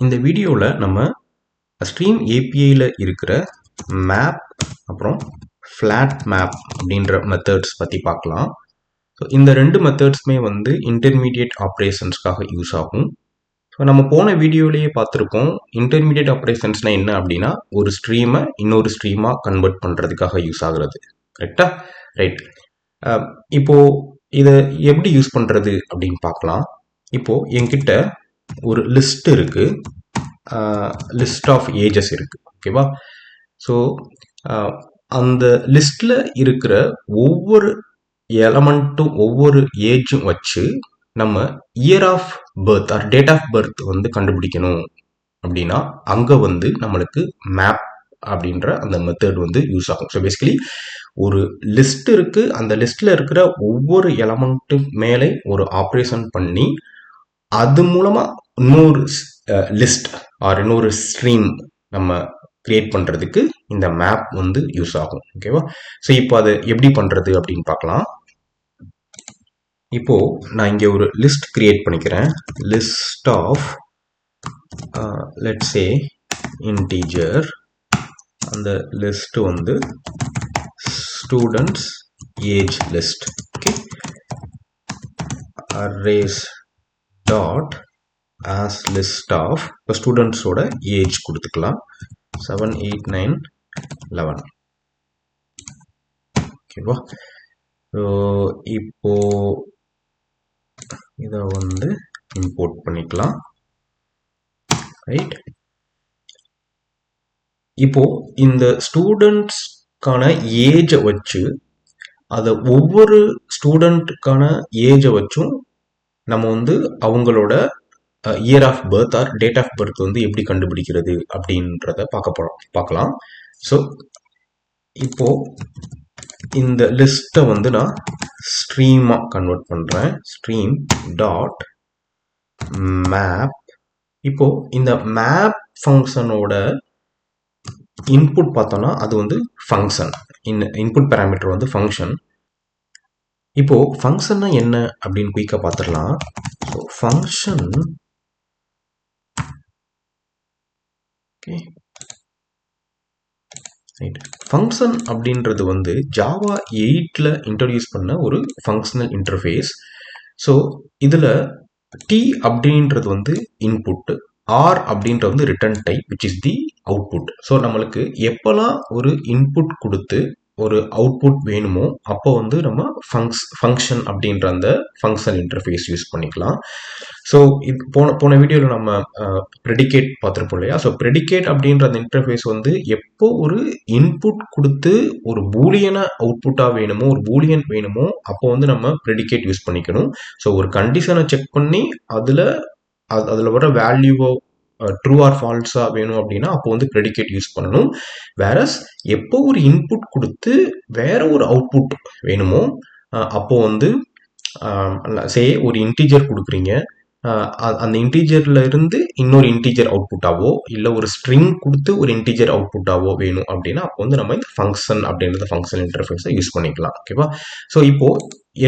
இந்த வீடியோவில் நம்ம ஸ்ட்ரீம் ஏபிஐயில் இருக்கிற மேப் அப்புறம் ஃப்ளாட் மேப் அப்படின்ற மெத்தட்ஸ் பற்றி பார்க்கலாம். ஸோ இந்த ரெண்டு மெத்தட்ஸுமே வந்து இன்டர்மீடியட் ஆப்ரேஷன்ஸ்க்காக யூஸ் ஆகும். ஸோ நம்ம போன வீடியோலேயே பார்த்துருக்கோம், இன்டர்மீடியட் ஆப்ரேஷன்ஸ்னால் என்ன அப்படின்னா ஒரு ஸ்ட்ரீமை இன்னொரு ஸ்ட்ரீமாக கன்வெர்ட் பண்ணுறதுக்காக யூஸ் ஆகுறது. கரெக்டா? ரைட். இப்போது இதை எப்படி யூஸ் பண்ணுறது அப்படின்னு பார்க்கலாம். இப்போது என்கிட்ட ஒரு லிஸ்ட் இருக்குது, லிஸ்ட் ஆஃப் ஏஜஸ் இருக்குது. ஓகேவா? ஸோ அந்த லிஸ்டில் இருக்கிற ஒவ்வொரு எலமெண்ட்டும் ஒவ்வொரு ஏஜும் வச்சு நம்ம year of birth or date of birth வந்து கண்டுபிடிக்கணும் அப்படின்னா அங்கே வந்து நம்மளுக்கு மேப் அப்படின்ற அந்த மெத்தட் வந்து யூஸ் ஆகும். ஸோ பேசிக்கலி ஒரு லிஸ்ட் இருக்கு, அந்த லிஸ்ட்ல இருக்கிற ஒவ்வொரு எலமெண்ட்டு மேலே ஒரு ஆப்ரேஷன் பண்ணி அது மூலமா இன்னொரு லிஸ்ட் ஆர் இன்னொரு ஸ்ட்ரீம் நம்ம கிரியேட் பண்றதுக்கு இந்த மேப் வந்து யூஸ் ஆகும். ஓகேவா? ஸோ இப்போ அதை எப்படி பண்றது அப்படின்னு பார்க்கலாம். இப்போ நான் இங்க ஒரு லிஸ்ட் கிரியேட் பண்ணிக்கிறேன். List of let's say integer. அந்த லிஸ்ட் வந்து students age list. Okay, arrays dot as list of students ஓட ஏஜ் கொடுத்துக்கலாம். 7 8 9 11. ஓகேவா? இப்போ இதை வந்து இம்போர்ட் பண்ணிக்கலாம். ரைட். இப்போ இந்த ஸ்டூடெண்ட்ஸ்க்கான ஏஜை வச்சு அதை ஒவ்வொரு ஸ்டூடெண்ட்டுக்கான ஏஜை வச்சும் நம்ம வந்து அவங்களோட year of birth or date of birth வந்து எப்படி கண்டுபிடிக்கிறது அப்படின்றத பார்க்கலாம். ஸோ இப்போ இந்த லிஸ்ட்டை வந்து நான் ஸ்ட்ரீமாக கன்வெர்ட் பண்ணுறேன். Stream dot map. இப்போ இந்த மேப் ஃபங்க்ஷனோட இன்புட் பார்த்தோம்னா அது வந்து ஃபங்க்ஷன். இன்புட் பேராமீட்டர் வந்து ஃபங்க்ஷன். இப்போ ஃபங்க்ஷன்னா என்ன அப்படின்னு குயிக்காக பார்த்துடலாம். ஸோ ஃபங்க்ஷன் ஃபங்க்ஷன் அப்படின்றது வந்து ஜாவா 8ல இன்ட்ரடியூஸ் பண்ண ஒரு ஃபங்க்ஷனல் இன்டர்ஃபேஸ். ஸோ இதில் டி அப்படின்றது வந்து இன்புட், ஆர் அப்படின்றது வந்து return type which is the output. So நம்மளுக்கு எப்போல்லாம் ஒரு இன்புட் கொடுத்து ஒரு அவுட்புட் வேணுமோ அப்போ வந்து நம்ம ஃபங்க்ஷன் அப்படின்ற அந்த ஃபங்க்ஷன் இன்டர்ஃபேஸ் யூஸ் பண்ணிக்கலாம். ஸோ இது போன வீடியோவில் நம்ம ப்ரெடிகேட் பார்த்துருப்போம் இல்லையா? ஸோ ப்ரெடிகேட் அப்படின்ற அந்த இன்டர்ஃபேஸ் வந்து எப்போ ஒரு இன்புட் கொடுத்து ஒரு பூலியனை அவுட்புட்டாக வேணுமோ, ஒரு பூலியன் வேணுமோ அப்போ வந்து நம்ம ப்ரெடிகேட் யூஸ் பண்ணிக்கணும். ஸோ ஒரு கண்டிஷனை செக் பண்ணி அதில் வர வேல்யூவோ ட்ரூ ஆர் ஃபால்ஸா வேணும் அப்படின்னா அப்போ வந்து ப்ரெடிகேட் யூஸ் பண்ணணும். வேறஸ் எப்போ ஒரு இன்புட் கொடுத்து வேற ஒரு அவுட்புட் வேணுமோ அப்போ வந்து சே ஒரு இன்டீஜர் கொடுக்குறீங்க, அந்த இன்டீஜர்ல இருந்து இன்னொரு இன்டீஜர் அவுட்புட்டாவோ இல்லை ஒரு ஸ்ட்ரிங் கொடுத்து ஒரு இன்டீஜர் அவுட்புட்டாவோ வேணும் அப்படின்னா அப்போ வந்து நம்ம இந்த ஃபங்க்ஷன் அப்படின்றத ஃபங்க்ஷன் இன்டர்ஃபேஸை யூஸ் பண்ணிக்கலாம். ஓகேவா? ஸோ இப்போ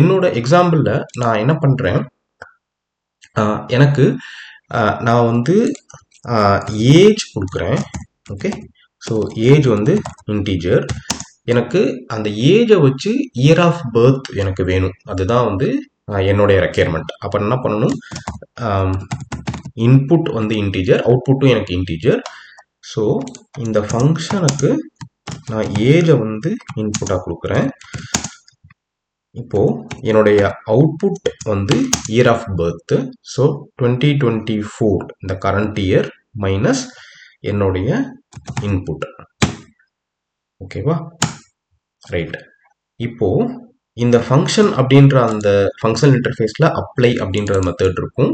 என்னோட எக்ஸாம்பிளில் நான் என்ன பண்ணுறேன், எனக்கு நான் வந்து ஏஜ் கொடுக்குறேன். ஓகே, ஸோ ஏஜ் வந்து இன்டீஜர். எனக்கு அந்த ஏஜை வச்சு இயர் ஆஃப் பர்த் எனக்கு வேணும். அதுதான் வந்து என்னுடைய ரெக்யர்மெண்ட். அப்போ என்ன பண்ணணும், இன்புட் வந்து இன்டீஜர், அவுட்புட்டும் எனக்கு இன்டீஜர். ஸோ இந்த ஃபங்க்ஷனுக்கு நான் ஏஜை வந்து இன்புட்டாக கொடுக்குறேன். இப்போ என்னுடைய அவுட்புட் வந்து இயர் ஆஃப் பர்த். ஸோ 2024 இந்த கரண்ட் இயர் மைனஸ் என்னுடைய இன்புட். ஓகேவா? ரைட். இப்போ இந்த ஃபங்க்ஷன் அப்படின்ற அந்த ஃபங்க்ஷன் இன்டர்ஃபேஸில் அப்ளை அப்படின்ற மெத்தட் இருக்கும்.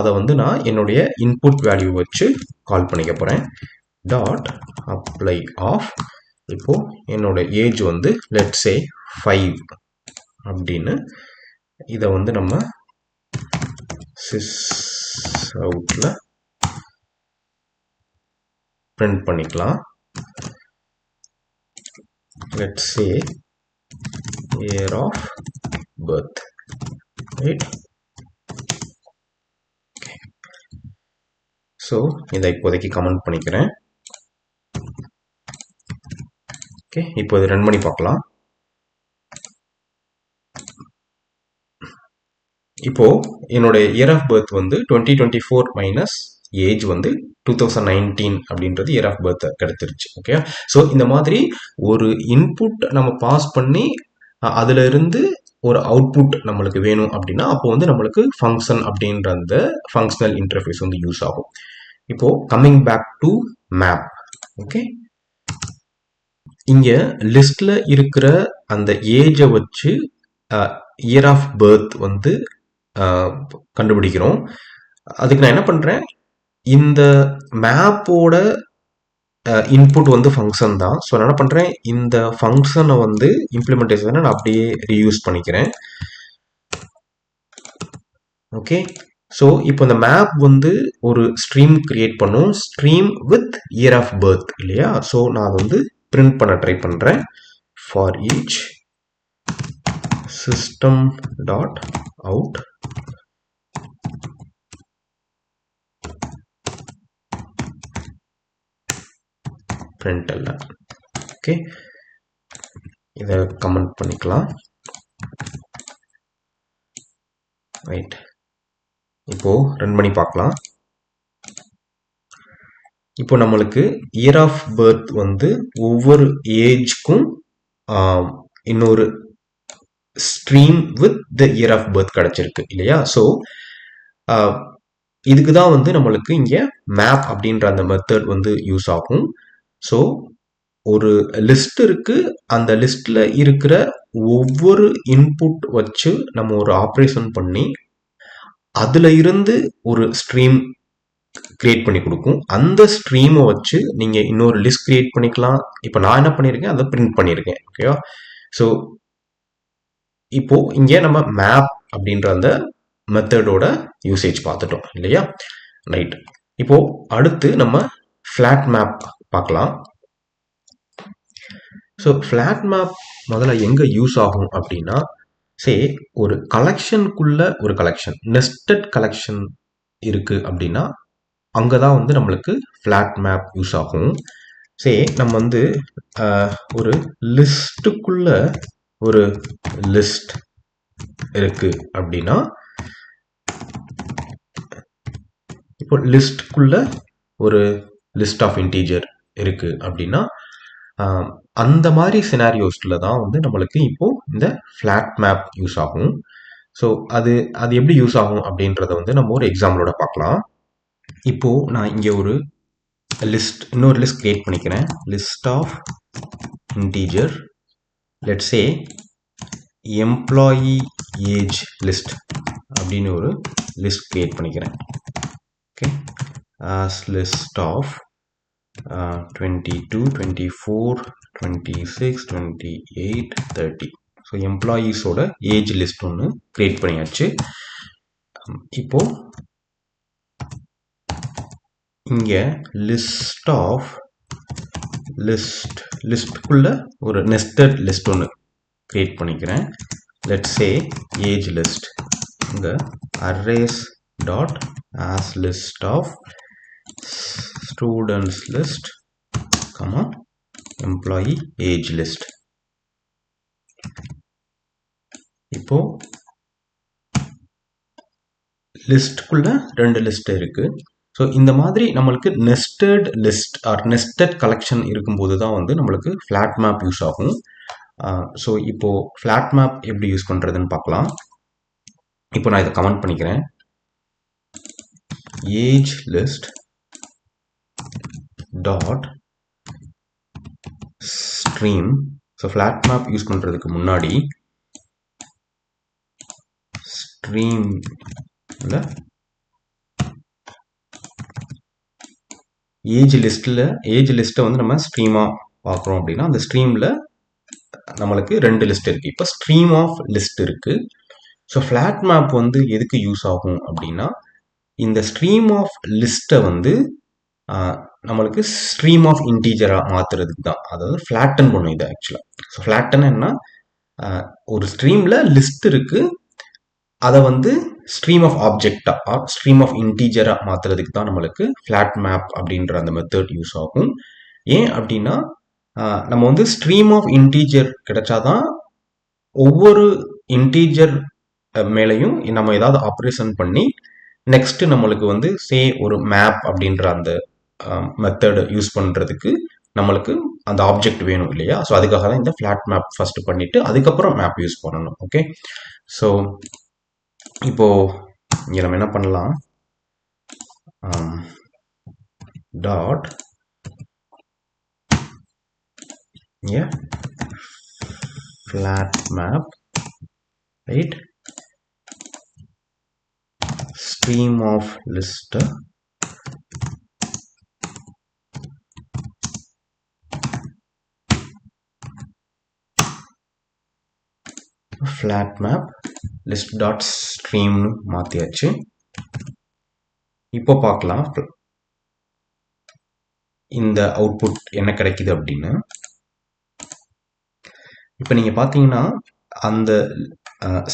அதை வந்து நான் என்னுடைய இன்புட் வேல்யூ வச்சு கால் பண்ணிக்க போகிறேன். Dot apply of. இப்போ என்னோட ஏஜ் வந்து லெட்ஸ் சே 5 அப்படின்னு இதை வந்து நம்ம சிஸ் அவுட்ல பிரிண்ட் பண்ணிக்கலாம். Let's say year of birth. Right. So இதை இப்போதைக்கு கமெண்ட் பண்ணிக்கிறேன். ஓகே, இப்போ இது ரன் பண்ணி பார்க்கலாம். இப்போ என்னோட இயர் ஆஃப் பர்த் வந்து 2024 மைனஸ் ஏஜ் வந்து 2019 அப்படின்றது இயர் ஆஃப் பர்த் கிடைச்சிருச்சு. ஓகே, ஸோ இந்த மாதிரி ஒரு இன்புட் நம்ம பாஸ் பண்ணி அதுல இருந்து ஒரு அவுட்புட் நம்மளுக்கு வேணும் அப்படின்னா அப்போ வந்து நம்மளுக்கு ஃபங்க்ஷன் அப்படின்ற அந்த ஃபங்க்ஷனல் இன்டர்ஃபேஸ் வந்து யூஸ் ஆகும். இப்போ coming back to map. Okay, இங்க லிஸ்ட்ல இருக்கிற அந்த ஏஜை வச்சு இயர் ஆஃப் பர்த் வந்து கண்டுபிடிக்கிறோம். அதுக்கு நான் என்ன பண்றேன், இந்த மேப்போட இன்புட் வந்து ஃபங்க்ஷன் தான். ஸோ நான் என்ன பண்றேன், இந்த ஃபங்க்ஷனை வந்து இம்ப்ளிமெண்டேஷனை நான் அப்படியே ரீயூஸ் பண்ணிக்கிறேன். ஓகே, ஸோ இப்போ இந்த மேப் வந்து ஒரு ஸ்ட்ரீம் கிரியேட் பண்ணும், stream with year of birth இல்லையா. ஸோ நான் அதை வந்து பிரிண்ட் பண்ண ட்ரை பண்றேன். For each system dot out println. Okay, இதை கமெண்ட் பண்ணிக்கலாம். ரைட், இப்போ ரன் பண்ணி பார்க்கலாம். இப்போ நம்மளுக்கு இயர் ஆஃப் பர்த் வந்து ஒவ்வொரு ஏஜ்க்கும் இன்னொரு stream with the year of birth கிடைச்சிருக்கு இல்லையா. ஸோ இதுக்கு தான் வந்து நம்மளுக்கு இங்கே மேப் அப்படின்ற அந்த மெத்தட் வந்து யூஸ் ஆகும். ஸோ ஒரு லிஸ்ட் இருக்கு, அந்த லிஸ்ட்ல இருக்கிற ஒவ்வொரு இன்புட் வச்சு நம்ம ஒரு ஆப்ரேஷன் பண்ணி அதுல இருந்து ஒரு ஸ்ட்ரீம் கிரியேட் பண்ணி கொடுக்கும். அந்த ஸ்ட்ரீமை வச்சு நீங்க இன்னொரு லிஸ்ட் கிரியேட் பண்ணிக்கலாம். இப்போ நான் என்ன பண்ணியிருக்கேன், அதை பிரிண்ட் பண்ணியிருக்கேன். ஓகேவா. ஸோ இப்போ இங்கே நம்ம மேப் அப்படின்ற அந்த மெத்தடோட யூசேஜ் பார்த்துட்டோம் இல்லையா. ரைட், இப்போ அடுத்து நம்ம ஃபிளாட் மேப் பார்க்கலாம். ஸோ ஃபிளாட் மேப் முதல்ல எங்க யூஸ் ஆகும் அப்படின்னா, சே ஒரு கலெக்ஷனுக்குள்ள ஒரு கலெக்ஷன், நெஸ்டட் கலெக்ஷன் இருக்கு அப்படின்னா அங்கதான் வந்து நம்மளுக்கு ஃபிளாட் மேப் யூஸ் ஆகும். சே நம்ம வந்து ஒரு லிஸ்டுக்குள்ள ஒரு லிஸ்ட் இருக்கு அப்படின்னா, இப்போ லிஸ்டுக்குள்ள ஒரு லிஸ்ட் ஆஃப் இன்டீஜர் இருக்கு அப்படின்னா அந்த மாதிரி சினாரியோஸ்ல தான் வந்து நம்மளுக்கு இப்போ இந்த ஃபிளாட் மேப் யூஸ் ஆகும். ஸோ அது எப்படி யூஸ் ஆகும் அப்படின்றத வந்து நம்ம ஒரு எக்ஸாம்பிளோட பார்க்கலாம். இப்போ நான் இங்கே ஒரு இன்னொரு லிஸ்ட் கிரியேட் பண்ணிக்கிறேன். List of integer, let's say employee age list அப்படின்னு ஒரு லிஸ்ட் கிரியேட் பண்ணிக்கிறேன். Okay, as list of 22, 24, 26, 28, 30. So எம்ப்ளாயீஸோட ஏஜ் லிஸ்ட் ஒன்று கிரியேட் பண்ணியாச்சு. இப்போ இங்கே லிஸ்ட் ஆஃப் லிஸ்ட்குள்ள ஒரு நெஸ்டட் லிஸ்ட் ஒன்று கிரியேட் பண்ணிக்கிறேன். Let's say age list. இங்கே arrays dot as list of students list, employee age list. இப்போ லிஸ்ட்குள்ள ரெண்டு லிஸ்ட் இருக்கு. ஸோ இந்த மாதிரி நம்மளுக்கு nested list or nested collection இருக்கும்போது தான் வந்து நம்மளுக்கு ஃபிளாட் மேப் யூஸ் ஆகும். ஸோ இப்போ ஃபிளாட் மேப் எப்படி யூஸ் பண்றதுன்னு பார்க்கலாம். இப்போ நான் இதை கமெண்ட் பண்ணிக்கிறேன். Age list dot stream. So flat map use பண்றதுக்கு முன்னாடி ஸ்ட்ரீம்ல ஏஜ் லிஸ்ட்டை வந்து நம்ம ஸ்ட்ரீமா பார்க்குறோம் அப்படின்னா அந்த ஸ்ட்ரீம்ல நம்மளுக்கு ரெண்டு லிஸ்ட் இருக்கு. இப்போ ஸ்ட்ரீம் ஆஃப் லிஸ்ட் இருக்கு. ஸோ ஃபிளாட் மேப் வந்து எதுக்கு யூஸ் ஆகும் அப்படின்னா இந்த ஸ்ட்ரீம் ஆஃப் லிஸ்ட்டை வந்து நம்மளுக்கு ஸ்ட்ரீம் ஆஃப் இன்டீஜரா மாத்துறதுக்கு தான். அதாவது ஃபிளாட்டன் பண்ணும் இது ஆக்சுவலா. ஸோ ஃபிளாட்டன் என்ன, ஒரு ஸ்ட்ரீம்ல லிஸ்ட் இருக்கு, அதை வந்து ஸ்ட்ரீம் ஆஃப் ஆப்ஜெக்டா ஸ்ட்ரீம் ஆஃப் இன்டீஜரா மாத்துறதுக்கு தான் நம்மளுக்கு ஃபிளாட் மேப் அப்படின்ற அந்த மெத்தட் யூஸ் ஆகும். ஏன் அப்படின்னா நம்ம வந்து ஸ்ட்ரீம் ஆஃப் இன்டீஜர் கிடைச்சாதான் ஒவ்வொரு இன்டீஜர் மேலையும் நம்ம ஏதாவது ஆப்ரேஷன் பண்ணி நெக்ஸ்ட் நம்மளுக்கு வந்து ஒரு மேப் அப்படின்ற அந்த மெத்தட் யூஸ் பண்ணுறதுக்கு நம்மளுக்கு அந்த ஆப்ஜெக்ட் வேணும் இல்லையா? ஸோ அதுக்காக தான் இந்த ஃபிளாட் மேப் ஃபர்ஸ்ட் பண்ணிட்டு அதுக்கப்புறம் மேப் யூஸ் பண்ணணும். ஓகே, ஸோ இப்போ இங்கே நம்ம என்ன பண்ணலாம், dot flat map, right, stream of list flat map list dot stream மாத்தியாச்சு. இப்போ பார்க்கலாம் இந்த அவுட்புட் என்ன கிடைக்குது அப்படின்னு. இப்போ நீங்க பார்த்தீங்கன்னா அந்த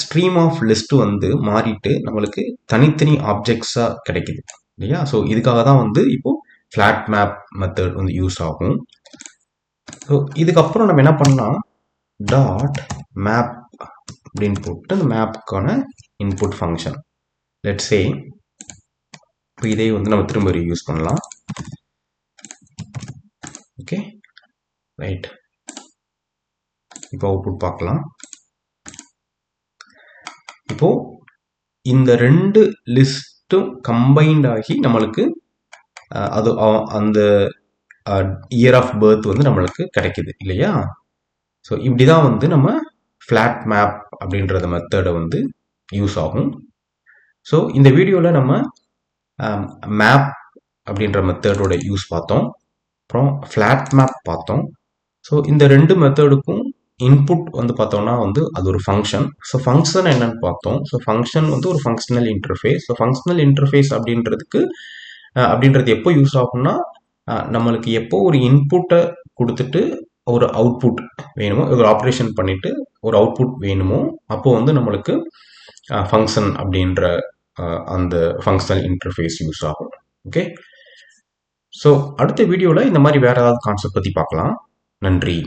ஸ்ட்ரீம் ஆஃப் லிஸ்ட் வந்து மாறிட்டு நம்மளுக்கு தனித்தனி ஆப்ஜெக்ட்ஸா கிடைக்குது இல்லையா? ஸோ இதுக்காக தான் வந்து இப்போ ஃபிளாட் மேப் மெத்தட் வந்து யூஸ் ஆகும். ஸோ இதுக்கப்புறம் நம்ம என்ன பண்ணலாம், டாட் மேப் அப்படின்னு போட்டு அந்த மேப்புக்கான இன்புட் ஃபங்க்ஷன் லெட்ஸ் சே இப்போ இதே வந்து நம்ம திரும்ப யூஸ் பண்ணலாம். ஓகே, ரைட், இப்போ அவுட்புட் பார்க்கலாம். இப்போ இந்த ரெண்டு லிஸ்ட்டும் கம்பைன்ட் ஆகி நம்மளுக்கு அது அந்த இயர் ஆஃப் பர்த் வந்து நம்மளுக்கு கிடைக்குது இல்லையா? ஸோ இப்படிதான் வந்து நம்ம ஃபிளாட் மேப் அப்படின்றத மெத்தடை வந்து யூஸ் ஆகும். ஸோ இந்த வீடியோவில் நம்ம மேப் அப்படின்ற மெத்தடோட யூஸ் பார்த்தோம், அப்புறம் ஃபிளாட் மேப் பார்த்தோம். ஸோ இந்த ரெண்டு மெத்தடுக்கும் இன்புட் வந்து பார்த்தோம்னா வந்து அது ஒரு ஃபங்க்ஷன். ஸோ ஃபங்க்ஷன் என்னன்னு பார்த்தோம். ஸோ ஃபங்க்ஷன் வந்து ஒரு functional interface. So functional interface அப்படின்றது எப்போ யூஸ் ஆகும்னா நம்மளுக்கு எப்போ ஒரு இன்புட்டை கொடுத்துட்டு ஒரு அவுட்புட் வேணுமோ, ஒரு ஆப்ரேஷன் பண்ணிட்டு ஒரு அவுட்புட் வேணுமோ அப்போ வந்து நம்மளுக்கு ஃபங்க்ஷன் அப்படின்ற அந்த ஃபங்க்ஷனல் இன்டர்ஃபேஸ் யூஸ் ஆகும். ஓகே, ஸோ அடுத்த வீடியோவில் இந்த மாதிரி வேற ஏதாவது கான்செப்ட் பற்றி பார்க்கலாம். நன்றி.